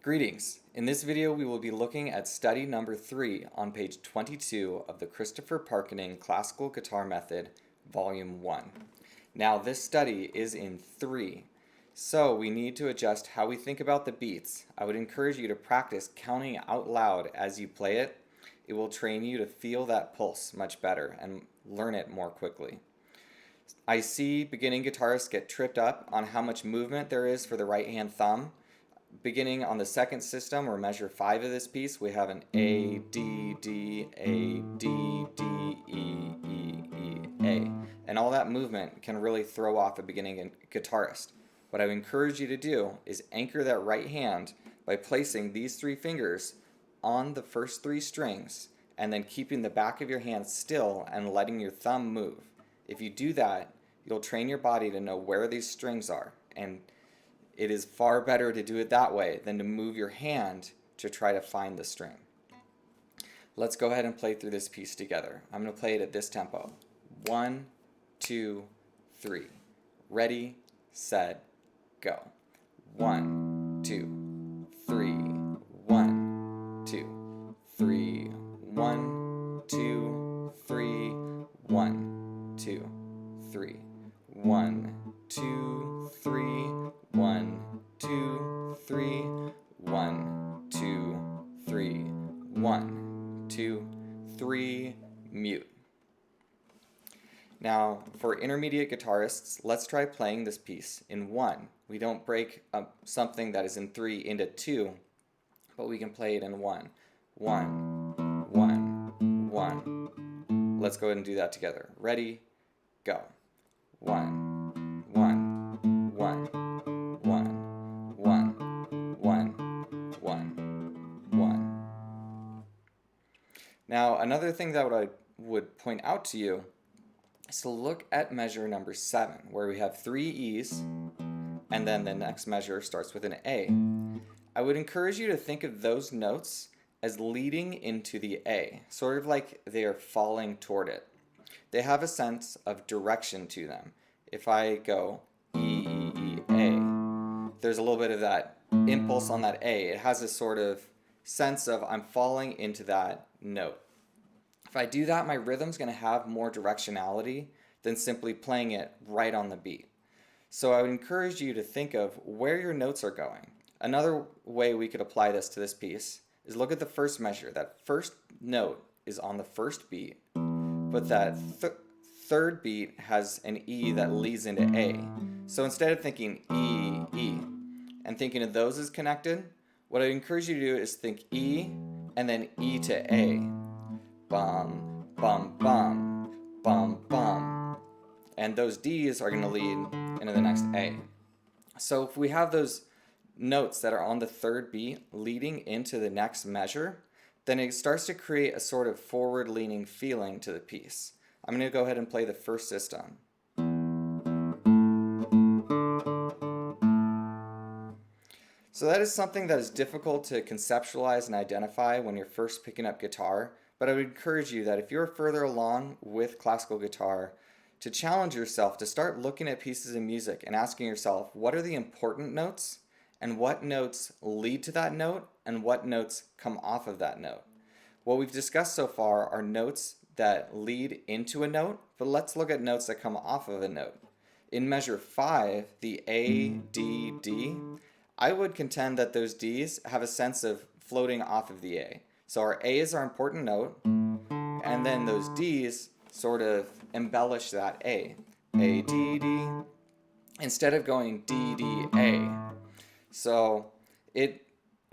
Greetings. In this video we will be looking at study number 3 on page 22 of the Christopher Parkening Classical Guitar Method, Volume 1. Now this study is in 3, so we need to adjust how we think about the beats. I would encourage you to practice counting out loud as you play it. It will train you to feel that pulse much better and learn it more quickly. I see beginning guitarists get tripped up on how much movement there is for the right hand thumb. Beginning on the second system, or measure 5 of this piece, we have an A, D, D, A, D, D, E, E, E, A. And all that movement can really throw off a beginning guitarist. What I would encourage you to do is anchor that right hand by placing these 3 fingers on the first 3 strings and then keeping the back of your hand still and letting your thumb move. If you do that, you'll train your body to know where these strings are, and it is far better to do it that way than to move your hand to try to find the string. Let's go ahead and play through this piece together. I'm going to play it at this tempo. 1, 2, 3. Ready, set, go. 1, 2, 3. 1, 2, 3. 1, 2, 3. 1, 2, 3. 1, 2, 3. 1, 2, 3, 1, 2, 3, 1, 2, 3, mute. Now, for intermediate guitarists, let's try playing this piece in 1. We don't break up something that is in 3 into 2, but we can play it in 1. 1, 1, 1. Let's go ahead and do that together. Ready, go. 1, 1, 1. 1. Now, another thing that I would point out to you is to look at measure number 7, where we have 3 E's, and then the next measure starts with an A. I would encourage you to think of those notes as leading into the A, sort of like they are falling toward it. They have a sense of direction to them. If I go E, E, E, A, there's a little bit of that impulse on that A. It has a sort of sense of I'm falling into that note. If I do that, my rhythm's going to have more directionality than simply playing it right on the beat. So I would encourage you to think of where your notes are going. Another way we could apply this to this piece is look at the first measure. That first note is on the first beat, but that third beat has an E that leads into A. So instead of thinking E, E, and thinking of those as connected, what I encourage you to do is think E and then E to A. Bum, bum, bum, bum, bum. And those D's are going to lead into the next A. So if we have those notes that are on the third beat leading into the next measure, then it starts to create a sort of forward-leaning feeling to the piece. I'm going to go ahead and play the first system. So that is something that is difficult to conceptualize and identify when you're first picking up guitar, but I would encourage you that if you're further along with classical guitar, to challenge yourself to start looking at pieces of music and asking yourself, what are the important notes, and what notes lead to that note, and what notes come off of that note. What we've discussed so far are notes that lead into a note, but let's look at notes that come off of a note. In measure 5, the A, D, D, I would contend that those D's have a sense of floating off of the A. So our A is our important note, and then those D's sort of embellish that A. A, D, D, instead of going D, D, A. So it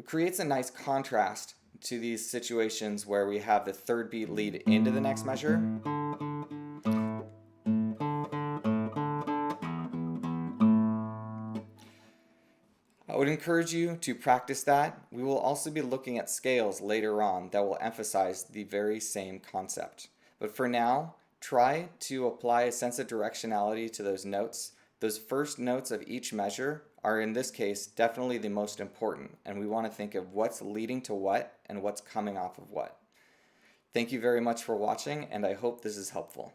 creates a nice contrast to these situations where we have the third beat lead into the next measure. I would encourage you to practice that. We will also be looking at scales later on that will emphasize the very same concept. But for now, try to apply a sense of directionality to those notes. Those first notes of each measure are, in this case, definitely the most important, and we want to think of what's leading to what and what's coming off of what. Thank you very much for watching, and I hope this is helpful.